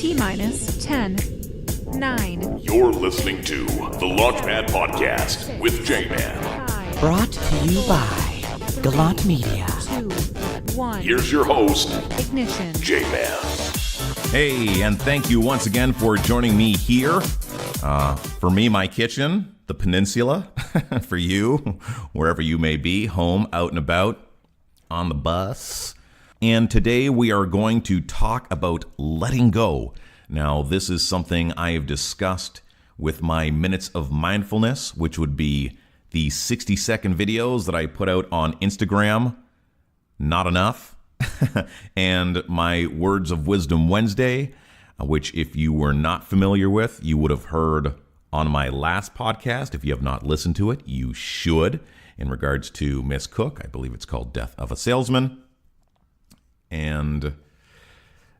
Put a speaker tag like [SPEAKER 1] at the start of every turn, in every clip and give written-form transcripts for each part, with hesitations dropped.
[SPEAKER 1] T-minus 10, 9.
[SPEAKER 2] You're listening to the Launchpad Podcast with J-Man.
[SPEAKER 1] 5,
[SPEAKER 3] Brought to you by Gallant Media.
[SPEAKER 1] 2, 1.
[SPEAKER 2] Here's your host,
[SPEAKER 1] Ignition.
[SPEAKER 2] J-Man.
[SPEAKER 4] Hey, and thank you once again for joining me here. For me, my kitchen, the peninsula. For you, wherever you may be, home, out and about, on the bus. And today we are going to talk about letting go. Now, this is something I have discussed with my Minutes of Mindfulness, which would be the 60-second videos that I put out on Instagram. Not enough. And my Words of Wisdom Wednesday, which if you were not familiar with, you would have heard on my last podcast. If you have not listened to it, you should. In regards to Miss Cook, I believe it's called Death of a Salesman. And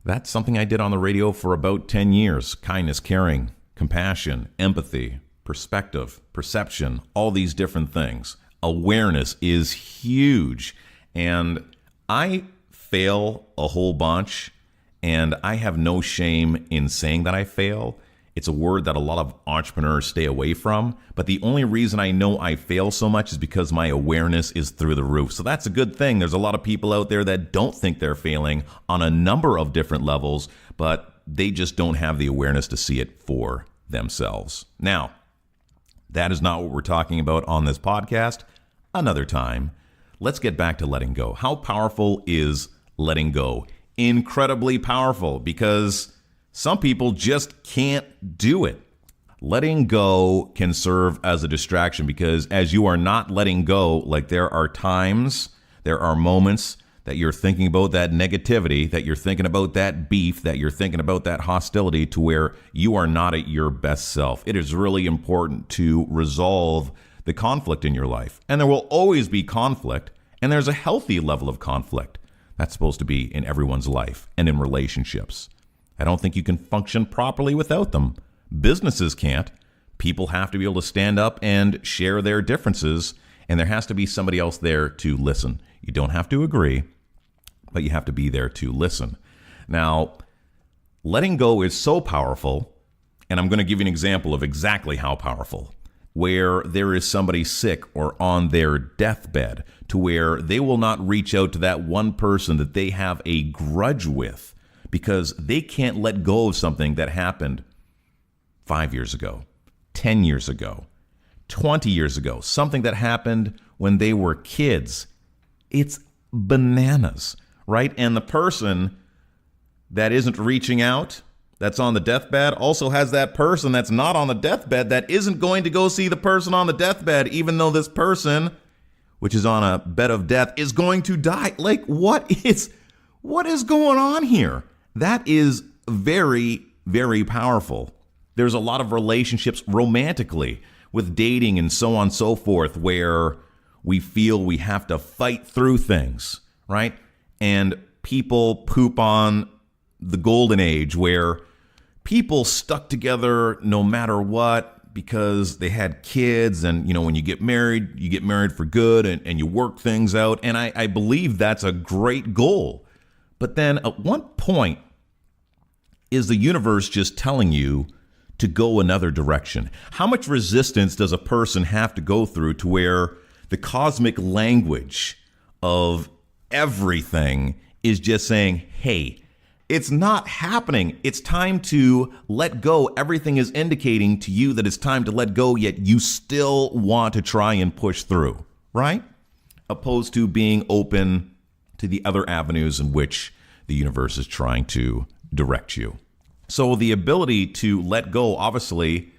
[SPEAKER 4] that's something I did on the radio for about 10 years. Kindness, caring, compassion, empathy, perspective, perception, all these different things. Awareness is huge. And I fail a whole bunch, and I have no shame in saying that I fail. It's a word that a lot of entrepreneurs stay away from, but the only reason I know I fail so much is because my awareness is through the roof. So that's a good thing. There's a lot of people out there that don't think they're failing on a number of different levels, but they just don't have the awareness to see it for themselves. Now, that is not what we're talking about on this podcast. Another time, let's get back to letting go. How powerful is letting go? Incredibly powerful, because some people just can't do it. Letting go can serve as a distraction, because as you are not letting go, like there are times, there are moments that you're thinking about that negativity, that you're thinking about that beef, that you're thinking about that hostility, to where you are not at your best self. It is really important to resolve the conflict in your life. And there will always be conflict, and there's a healthy level of conflict that's supposed to be in everyone's life and in relationships. I don't think you can function properly without them. Businesses can't. People have to be able to stand up and share their differences, and there has to be somebody else there to listen. You don't have to agree, but you have to be there to listen. Now, letting go is so powerful, and I'm going to give you an example of exactly how powerful, where there is somebody sick or on their deathbed, to where they will not reach out to that one person that they have a grudge with, because they can't let go of something that happened 5 years ago, 10 years ago, 20 years ago, something that happened when they were kids. It's bananas, right? And the person that isn't reaching out, that's on the deathbed, also has that person that's not on the deathbed that isn't going to go see the person on the deathbed, even though this person, which is on a bed of death, is going to die. Like, what is going on here? That is very, very powerful. There's a lot of relationships romantically with dating and so on and so forth, where we feel we have to fight through things, right? And people poop on the golden age, where people stuck together no matter what because they had kids. And, you know, when you get married for good, and you work things out. And I believe that's a great goal. But then at what point is the universe just telling you to go another direction? How much resistance does a person have to go through to where the cosmic language of everything is just saying, hey, it's not happening. It's time to let go. Everything is indicating to you that it's time to let go, yet you still want to try and push through, right? Opposed to being open to the other avenues in which the universe is trying to direct you. So the ability to let go, obviously,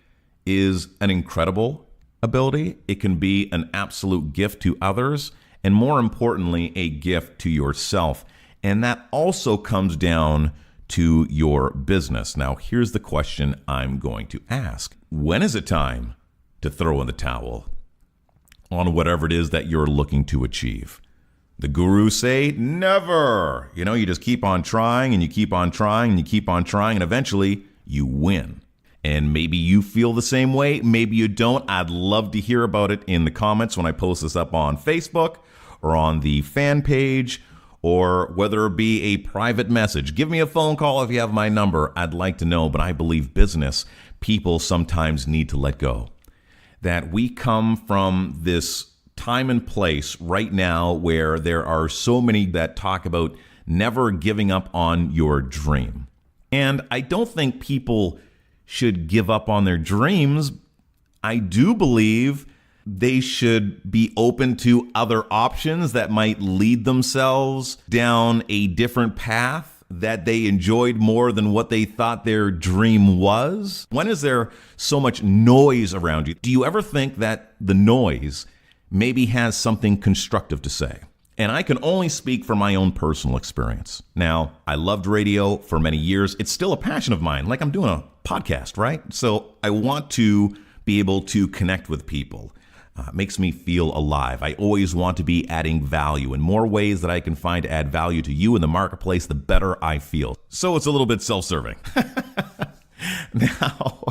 [SPEAKER 4] is an incredible ability. It can be an absolute gift to others, and more importantly, a gift to yourself. And that also comes down to your business. Now, here's the question I'm going to ask. When is it time to throw in the towel on whatever it is that you're looking to achieve? The gurus say never. You know, you just keep on trying, and you keep on trying, and you keep on trying, and eventually you win. And maybe you feel the same way. Maybe you don't. I'd love to hear about it in the comments when I post this up on Facebook or on the fan page or whether it be a private message. Give me a phone call if you have my number. I'd like to know, but I believe business people sometimes need to let go. That we come from this time and place right now where there are so many that talk about never giving up on your dream. And I don't think people should give up on their dreams. I do believe they should be open to other options that might lead themselves down a different path that they enjoyed more than what they thought their dream was. When is there so much noise around you? Do you ever think that the noise maybe has something constructive to say? And I can only speak from my own personal experience. Now, I loved radio for many years. It's still a passion of mine, like I'm doing a podcast, right? So I want to be able to connect with people. It makes me feel alive. I always want to be adding value. And more ways that I can find to add value to you in the marketplace, the better I feel. So it's a little bit self-serving. Now,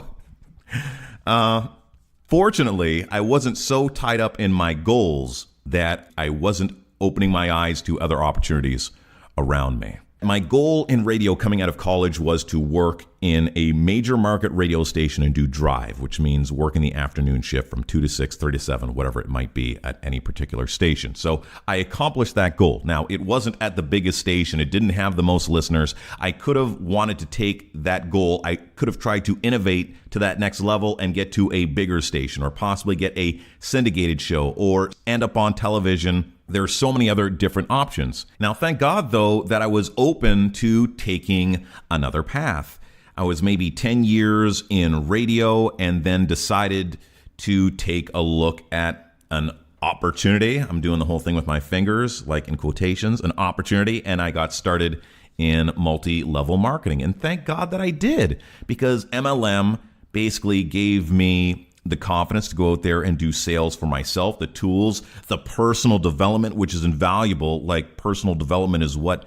[SPEAKER 4] fortunately, I wasn't so tied up in my goals that I wasn't opening my eyes to other opportunities around me. My goal in radio coming out of college was to work in a major market radio station and do drive, which means work in the afternoon shift from 2 to 6, 3 to 7, whatever it might be at any particular station. So I accomplished that goal. Now, it wasn't at the biggest station. It didn't have the most listeners. I could have wanted to take that goal. I could have tried to innovate to that next level and get to a bigger station or possibly get a syndicated show or end up on television. There are so many other different options. Now, thank God, though, that I was open to taking another path. I was maybe 10 years in radio and then decided to take a look at an opportunity. I'm doing the whole thing with my fingers, like in quotations, an opportunity, and I got started in multi-level marketing. And thank God that I did, because MLM basically gave me the confidence to go out there and do sales for myself, the tools, the personal development, which is invaluable. Like, personal development is what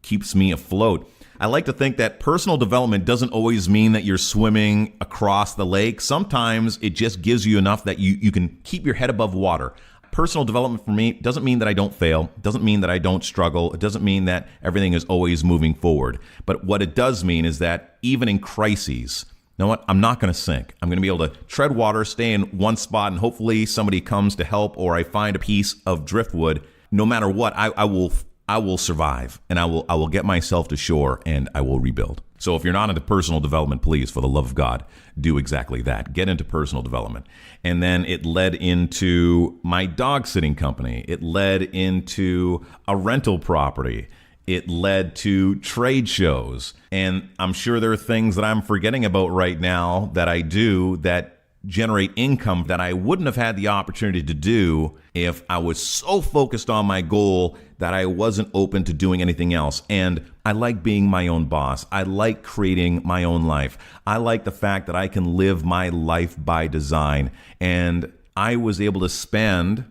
[SPEAKER 4] keeps me afloat. I like to think that personal development doesn't always mean that you're swimming across the lake. Sometimes it just gives you enough that you can keep your head above water. Personal development for me doesn't mean that I don't fail. It doesn't mean that I don't struggle. It doesn't mean that everything is always moving forward. But what it does mean is that even in crises, you know what? I'm not going to sink. I'm going to be able to tread water, stay in one spot, and hopefully somebody comes to help, or I find a piece of driftwood. No matter what, I will survive, and I will get myself to shore, and I will rebuild. So if you're not into personal development, please, for the love of God, do exactly that. Get into personal development. And then it led into my dog sitting company. It led into a rental property. It led to trade shows. And I'm sure there are things that I'm forgetting about right now that I do that generate income that I wouldn't have had the opportunity to do if I was so focused on my goal that I wasn't open to doing anything else. And I like being my own boss. I like creating my own life. I like the fact that I can live my life by design. And I was able to spend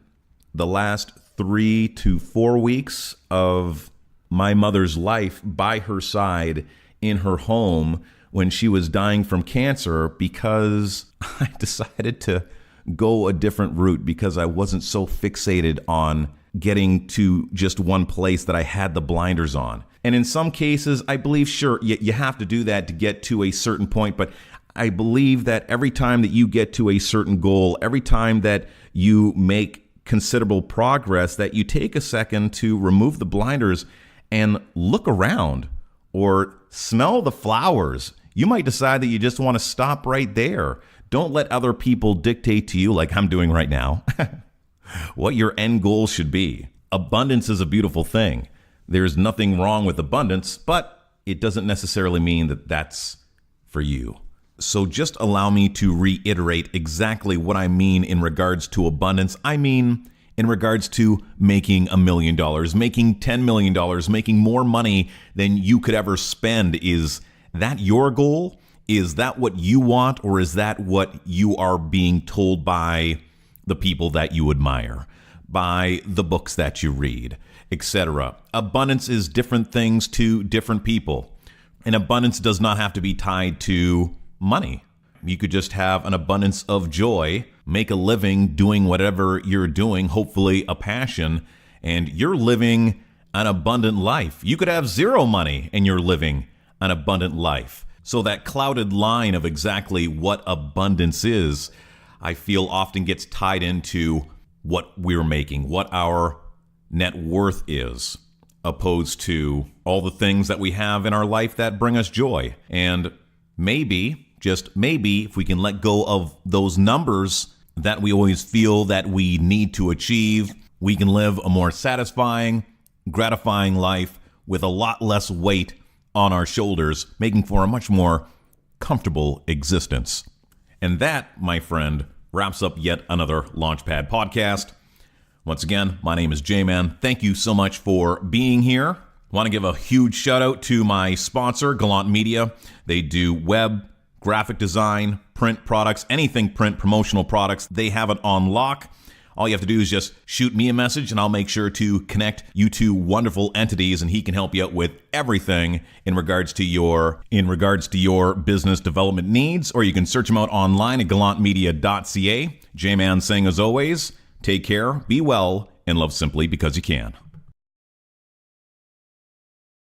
[SPEAKER 4] the last 3 to 4 weeks of my mother's life by her side in her home when she was dying from cancer, because I decided to go a different route, because I wasn't so fixated on getting to just one place that I had the blinders on. And in some cases, I believe, sure, you have to do that to get to a certain point, but I believe that every time that you get to a certain goal, every time that you make considerable progress, that you take a second to remove the blinders and look around or smell the flowers. You might decide that you just want to stop right there. Don't let other people dictate to you, like I'm doing right now, what your end goal should be. Abundance is a beautiful thing. There's nothing wrong with abundance, but it doesn't necessarily mean that that's for you. So just allow me to reiterate exactly what I mean in regards to abundance. I mean, in regards to making $1 million, making $10 million, making more money than you could ever spend. Is that your goal? Is that what you want? Or is that what you are being told by the people that you admire, by the books that you read, etc.? Abundance is different things to different people. And abundance does not have to be tied to money. You could just have an abundance of joy, make a living doing whatever you're doing, hopefully a passion, and you're living an abundant life. You could have zero money and you're living an abundant life. So that clouded line of exactly what abundance is, I feel often gets tied into what we're making, what our net worth is, opposed to all the things that we have in our life that bring us joy. And maybe, just maybe, if we can let go of those numbers that we always feel that we need to achieve, we can live a more satisfying, gratifying life with a lot less weight on our shoulders, making for a much more comfortable existence. And that, my friend, wraps up yet another Launchpad podcast. Once again, my name is J-Man. Thank you so much for being here. I want to give a huge shout out to my sponsor, Gallant Media. They do web, graphic design, print products, anything print, promotional products. They have it on lock. All you have to do is just shoot me a message and I'll make sure to connect you two wonderful entities, and he can help you out with everything in regards to your business development needs, or you can search him out online at gallantmedia.ca. J-Man saying, as always, take care, be well, and love simply because you can.